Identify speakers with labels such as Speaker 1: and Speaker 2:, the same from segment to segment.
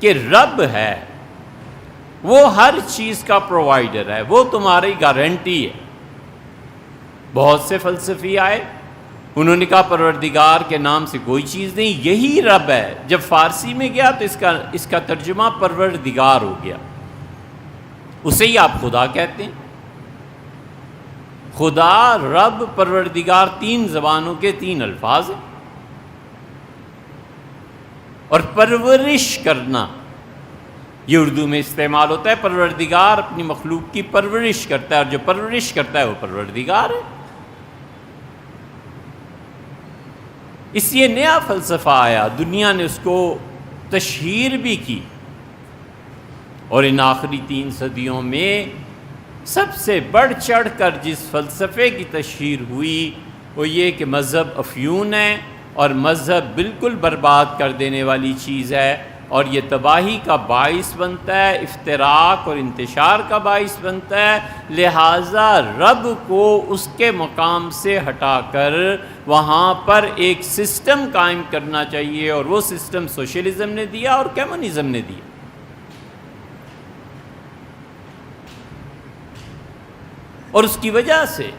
Speaker 1: کہ رب ہے، وہ ہر چیز کا پرووائڈر ہے، وہ تمہاری گارنٹی ہے۔ بہت سے فلسفی آئے، انہوں نے کہا پروردگار کے نام سے کوئی چیز نہیں، یہی رب ہے۔ جب فارسی میں گیا تو اس کا ترجمہ پروردگار ہو گیا، اسے ہی آپ خدا کہتے ہیں۔ خدا، رب، پروردگار تین زبانوں کے تین الفاظ ہیں۔ اور پرورش کرنا یہ اردو میں استعمال ہوتا ہے، پروردگار اپنی مخلوق کی پرورش کرتا ہے، اور جو پرورش کرتا ہے وہ پروردگار ہے۔ اس لیے نیا فلسفہ آیا، دنیا نے اس کو تشہیر بھی کی، اور ان آخری 3 صدیوں میں سب سے بڑھ چڑھ کر جس فلسفے کی تشہیر ہوئی وہ یہ کہ مذہب افیون ہے، اور مذہب بالکل برباد کر دینے والی چیز ہے، اور یہ تباہی کا باعث بنتا ہے، افتراق اور انتشار کا باعث بنتا ہے۔ لہٰذا رب کو اس کے مقام سے ہٹا کر وہاں پر ایک سسٹم قائم کرنا چاہیے، اور وہ سسٹم سوشلزم نے دیا اور کمیونزم نے دیا۔ اور اس کی وجہ سے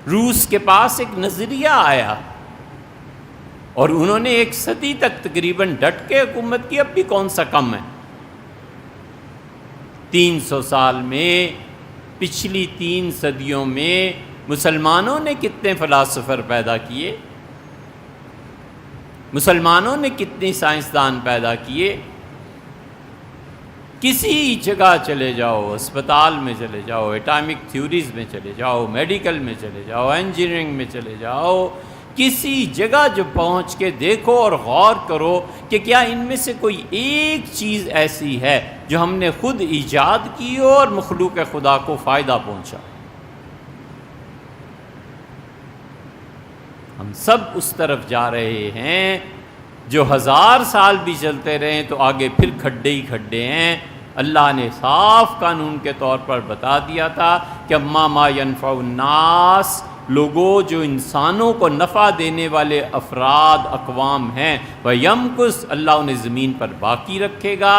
Speaker 1: روس کے پاس ایک نظریہ آیا، اور انہوں نے 1 صدی تک تقریباً ڈٹ کے حکومت کی، اب بھی کون سا کم ہے۔ 300 سال میں، پچھلی 3 صدیوں میں مسلمانوں نے کتنے فلاسفر پیدا کیے، مسلمانوں نے کتنے سائنسدان پیدا کیے۔ کسی جگہ چلے جاؤ، اسپتال میں چلے جاؤ، ایٹامک تھیوریز میں چلے جاؤ، میڈیکل میں چلے جاؤ، انجینئرنگ میں چلے جاؤ، کسی جگہ جو پہنچ کے دیکھو اور غور کرو کہ کیا ان میں سے کوئی ایک چیز ایسی ہے جو ہم نے خود ایجاد کی ہو اور مخلوق خدا کو فائدہ پہنچا۔ ہم سب اس طرف جا رہے ہیں جو 1000 سال بھی چلتے رہے تو آگے پھر کھڈے ہی کھڈے ہیں۔ اللہ نے صاف قانون کے طور پر بتا دیا تھا کہ اما ما ينفع الناس، لوگوں جو انسانوں کو نفع دینے والے افراد اقوام ہیں، وَيَمْكُثْ، اللہ انہیں زمین پر باقی رکھے گا،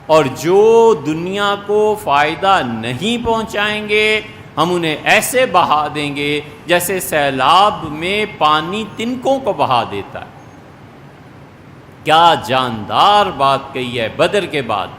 Speaker 1: اور جو دنیا کو فائدہ نہیں پہنچائیں گے ہم انہیں ایسے بہا دیں گے جیسے سیلاب میں پانی تنکوں کو بہا دیتا ہے۔ کیا جاندار بات کہی ہے۔ بدر کے بعد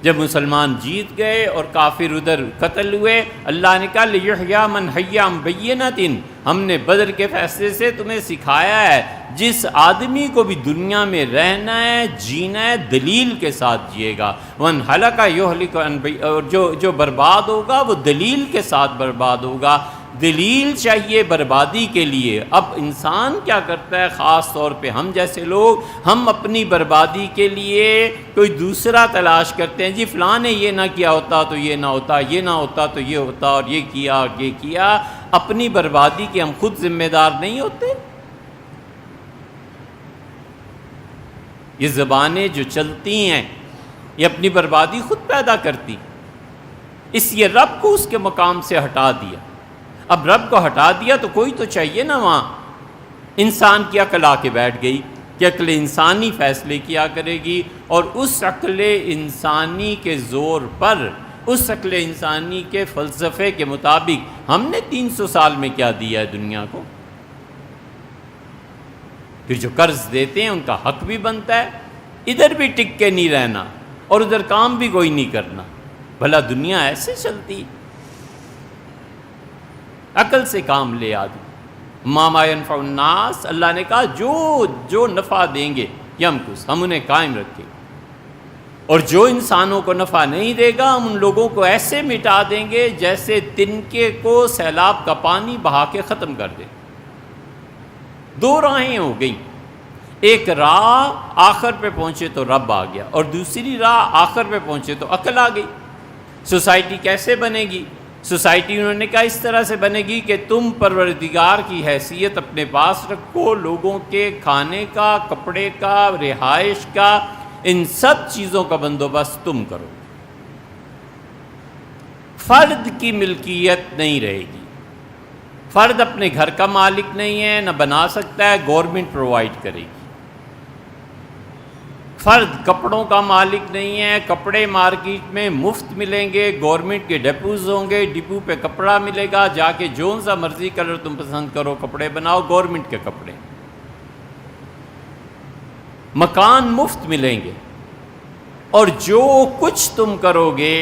Speaker 1: جب مسلمان جیت گئے اور کافر ادھر قتل ہوئے، اللہ نے کہا لِيُحْيَىٰ مَنْ حَيَّ عَنْ بَيِّنَةٍ، ہم نے بدر کے فیصلے سے تمہیں سکھایا ہے جس آدمی کو بھی دنیا میں رہنا ہے، جینا ہے، دلیل کے ساتھ جیے گا۔ وَمَنْ هَلَكَ يُهْلِكُ عَنْ بَيِّنَةٍ، اور جو برباد ہوگا وہ دلیل کے ساتھ برباد ہوگا۔ دلیل چاہیے بربادی کے لیے۔ اب انسان کیا کرتا ہے، خاص طور پہ ہم جیسے لوگ، ہم اپنی بربادی کے لیے کوئی دوسرا تلاش کرتے ہیں۔ جی فلاں نے یہ نہ کیا ہوتا تو یہ نہ ہوتا، یہ نہ ہوتا تو یہ ہوتا، اور یہ کیا اور یہ کیا۔ اپنی بربادی کے ہم خود ذمہ دار نہیں ہوتے۔ یہ زبانیں جو چلتی ہیں یہ اپنی بربادی خود پیدا کرتی، اس لیے رب کو اس کے مقام سے ہٹا دیا۔ اب رب کو ہٹا دیا تو کوئی تو چاہیے نا وہاں۔ انسان کی عقل آ کے بیٹھ گئی کہ عقل انسانی فیصلے کیا کرے گی، اور اس عقل انسانی کے زور پر، اس عقل انسانی کے فلسفے کے مطابق ہم نے 300 سال میں کیا دیا ہے دنیا کو۔ پھر جو قرض دیتے ہیں ان کا حق بھی بنتا ہے، ادھر بھی ٹک کے نہیں رہنا اور ادھر کام بھی کوئی نہیں کرنا۔ بھلا دنیا ایسے چلتی؟ عقل سے کام لے آدمی۔ ما ينفع الناس، اللہ نے کہا جو نفع دیں گے یمکث، ہم انہیں قائم رکھیں، اور جو انسانوں کو نفع نہیں دے گا ہم ان لوگوں کو ایسے مٹا دیں گے جیسے تنکے کو سیلاب کا پانی بہا کے ختم کر دے۔ 2 راہیں ہو گئیں، ایک راہ آخر پہ پہنچے تو رب آ گیا، اور دوسری راہ آخر پہ پہنچے تو عقل آ گئی۔ سوسائٹی کیسے بنے گی؟ سوسائٹی انہوں نے کہا اس طرح سے بنے گی کہ تم پروردگار کی حیثیت اپنے پاس رکھو، لوگوں کے کھانے کا، کپڑے کا، رہائش کا، ان سب چیزوں کا بندوبست تم کرو۔ فرد کی ملکیت نہیں رہے گی، فرد اپنے گھر کا مالک نہیں ہے، نہ بنا سکتا ہے، گورنمنٹ پرووائڈ کرے گی۔ فرد کپڑوں کا مالک نہیں ہے، کپڑے مارکیٹ میں مفت ملیں گے، گورنمنٹ کے ڈپوز ہوں گے، ڈپو پہ کپڑا ملے گا، جا کے جون سا مرضی کلر تم پسند کرو کپڑے بناؤ، گورنمنٹ کے کپڑے، مکان مفت ملیں گے، اور جو کچھ تم کرو گے،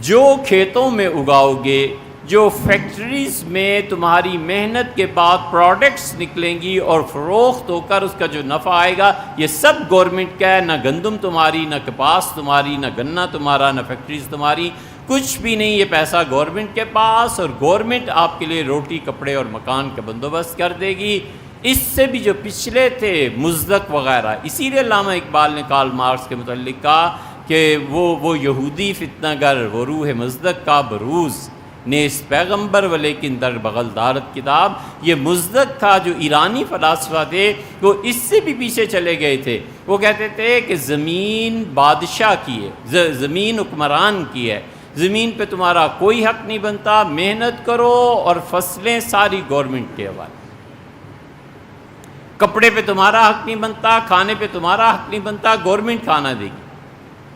Speaker 1: جو کھیتوں میں اگاؤ گے، جو فیکٹریز میں تمہاری محنت کے بعد پروڈکٹس نکلیں گی اور فروخت ہو کر اس کا جو نفع آئے گا، یہ سب گورنمنٹ کا ہے، نہ گندم تمہاری، نہ کپاس تمہاری، نہ گنا تمہارا، نہ فیکٹریز تمہاری، کچھ بھی نہیں، یہ پیسہ گورنمنٹ کے پاس، اور گورنمنٹ آپ کے لیے روٹی، کپڑے اور مکان کا بندوبست کر دے گی۔ اس سے بھی جو پچھلے تھے مزدک وغیرہ، اسی لیے علامہ اقبال نے کارل مارکس کے متعلق کہا کہ وہ یہودی فتنہ گر، وہ روح مزدک کا بروز، نیس پیغمبر ولیکن در بغل دارت کتاب، یہ مزدک تھا جو ایرانی فلاسفہ تھے، وہ اس سے بھی پیچھے چلے گئے تھے۔ وہ کہتے تھے کہ زمین بادشاہ کی ہے، زمین حکمران کی ہے، زمین پہ تمہارا کوئی حق نہیں بنتا، محنت کرو اور فصلیں ساری گورنمنٹ کے حوالے، کپڑے پہ تمہارا حق نہیں بنتا، کھانے پہ تمہارا حق نہیں بنتا، گورنمنٹ کھانا دے گی۔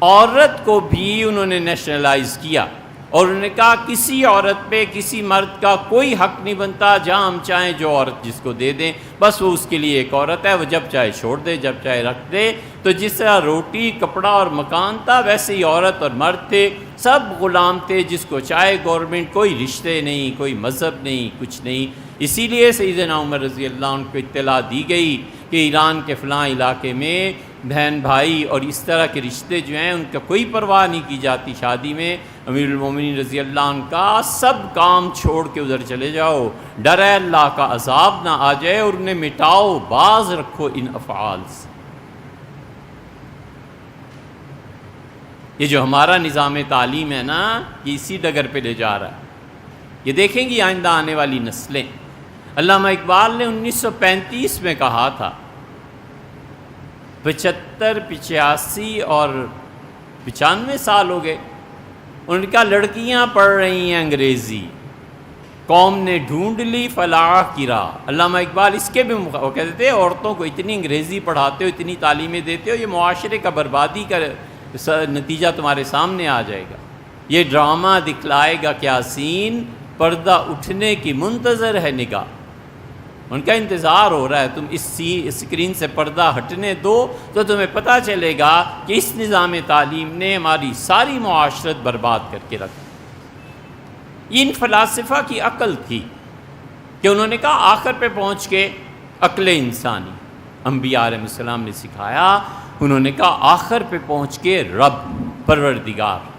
Speaker 1: عورت کو بھی انہوں نے نیشنلائز کیا، اور انہوں نے کہا کسی عورت پہ کسی مرد کا کوئی حق نہیں بنتا، جہاں ہم چاہیں جو عورت جس کو دے دیں، بس وہ اس کے لیے ایک عورت ہے، وہ جب چاہے چھوڑ دے، جب چاہے رکھ دے۔ تو جس طرح روٹی، کپڑا اور مکان تھا، ویسے ہی عورت اور مرد تھے، سب غلام تھے، جس کو چاہے گورنمنٹ، کوئی رشتے نہیں، کوئی مذہب نہیں، کچھ نہیں۔ اسی لیے سیدنا عمر رضی اللہ عنہ کو اطلاع دی گئی کہ ایران کے فلاں علاقے میں بہن بھائی اور اس طرح کے رشتے جو ہیں ان کا کوئی پرواہ نہیں کی جاتی شادی میں، امیر المومنین رضی اللہ عنہ کا سب کام چھوڑ کے ادھر چلے جاؤ، ڈر ہے اللہ کا عذاب نہ آ جائے، اور انہیں مٹاؤ، باز رکھو ان افعال سے۔ یہ جو ہمارا نظام تعلیم ہے نا، یہ اسی ڈگر پہ لے جا رہا ہے، یہ دیکھیں گی آئندہ آنے والی نسلیں۔ علامہ اقبال نے 1935 میں کہا تھا، 75، 85 اور 95 سال ہو گئے، انہوں نے کہا لڑکیاں پڑھ رہی ہیں انگریزی، قوم نے ڈھونڈ لی فلاح کی راہ۔ علامہ اقبال اس کے بھی وہ کہتے تھے عورتوں کو اتنی انگریزی پڑھاتے ہو، اتنی تعلیمیں دیتے ہو، یہ معاشرے کا بربادی کا نتیجہ تمہارے سامنے آ جائے گا، یہ ڈرامہ دکھلائے گا کیا سین، پردہ اٹھنے کی منتظر ہے نگاہ۔ ان کا انتظار ہو رہا ہے، تم اس اسکرین سے پردہ ہٹنے دو تو تمہیں پتہ چلے گا کہ اس نظام تعلیم نے ہماری ساری معاشرت برباد کر کے رکھ۔ ان فلاسفہ کی عقل تھی کہ انہوں نے کہا آخر پہ پہنچ کے عقل انسانی، انبیاء علیہ السلام نے سکھایا، انہوں نے کہا آخر پہ پہنچ کے رب پروردگار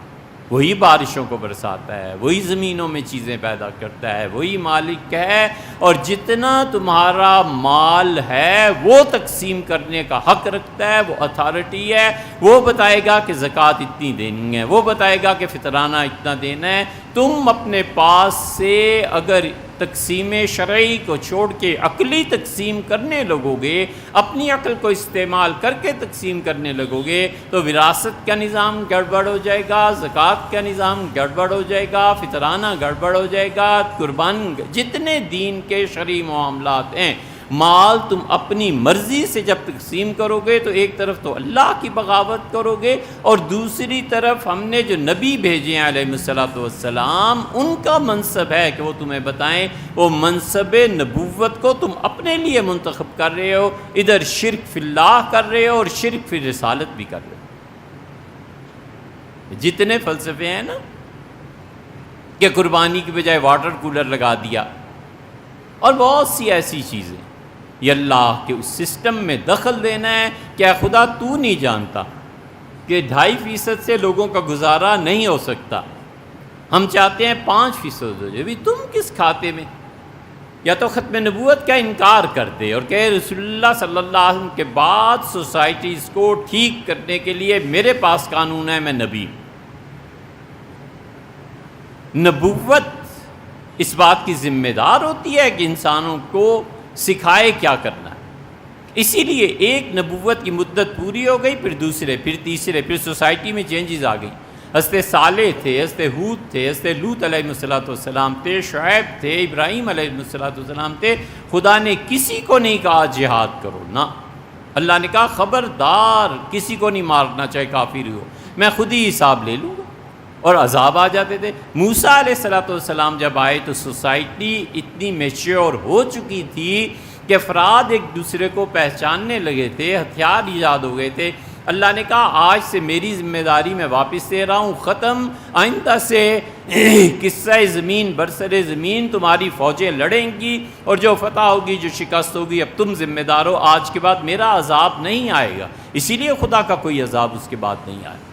Speaker 1: وہی بارشوں کو برساتا ہے، وہی زمینوں میں چیزیں پیدا کرتا ہے، وہی مالک ہے، اور جتنا تمہارا مال ہے وہ تقسیم کرنے کا حق رکھتا ہے، وہ اتھارٹی ہے، وہ بتائے گا کہ زکوٰۃ اتنی دینی ہے، وہ بتائے گا کہ فطرانہ اتنا دینا ہے۔ تم اپنے پاس سے اگر تقسیم شرعی کو چھوڑ کے عقلی تقسیم کرنے لگو گے، اپنی عقل کو استعمال کر کے تقسیم کرنے لگو گے، تو وراثت کا نظام گڑبڑ ہو جائے گا، زکوٰۃ کا نظام گڑبڑ ہو جائے گا، فطرانہ گڑبڑ ہو جائے گا، قربان، جتنے دین کے شرعی معاملات ہیں، مال تم اپنی مرضی سے جب تقسیم کرو گے تو ایک طرف تو اللہ کی بغاوت کرو گے، اور دوسری طرف ہم نے جو نبی بھیجے ہیں علیہ الصلوۃ والسلام، ان کا منصب ہے کہ وہ تمہیں بتائیں، وہ منصب نبوت کو تم اپنے لیے منتخب کر رہے ہو، ادھر شرک فی اللہ کر رہے ہو اور شرک فی رسالت بھی کر رہے ہو۔ جتنے فلسفے ہیں نا کہ قربانی کی بجائے واٹر کولر لگا دیا، اور بہت سی ایسی چیزیں، یہ اللہ کے اس سسٹم میں دخل دینا ہے۔ کیا خدا تو نہیں جانتا کہ 2.5% سے لوگوں کا گزارا نہیں ہو سکتا، ہم چاہتے ہیں 5% ہو جائے، بھی تم کس کھاتے میں؟ یا تو ختم نبوت کا انکار کر دے اور کہ رسول اللہ صلی اللہ علیہ وسلم کے بعد سوسائٹیز کو ٹھیک کرنے کے لیے میرے پاس قانون ہے، میں نبی ہوں۔ نبوت اس بات کی ذمہ دار ہوتی ہے کہ انسانوں کو سکھائے کیا کرنا ہے۔ اسی لیے ایک نبوت کی مدت پوری ہو گئی، پھر دوسرے، پھر تیسرے، پھر سوسائٹی میں چینجز آ گئی۔ حضرت صالح تھے، حضرت ہود تھے، حضرت لوط علیہ السلام تھے، شعیب تھے، ابراہیم علیہ السلام تھے۔ خدا نے کسی کو نہیں کہا جہاد کرو، نہ اللہ نے کہا خبردار کسی کو نہیں مارنا چاہے کافر ہو، میں خود ہی حساب لے لوں گا، اور عذاب آ جاتے تھے۔ موسیٰ علیہ السلام جب آئے تو سوسائٹی اتنی میچیور ہو چکی تھی کہ افراد ایک دوسرے کو پہچاننے لگے تھے، ہتھیار ایجاد ہو گئے تھے۔ اللہ نے کہا آج سے میری ذمہ داری میں واپس دے رہا ہوں، ختم، آئندہ سے قصہ زمین برسر زمین تمہاری فوجیں لڑیں گی، اور جو فتح ہوگی جو شکست ہوگی اب تم ذمہ دار ہو، آج کے بعد میرا عذاب نہیں آئے گا۔ اسی لیے خدا کا کوئی عذاب اس کے بعد نہیں آئے۔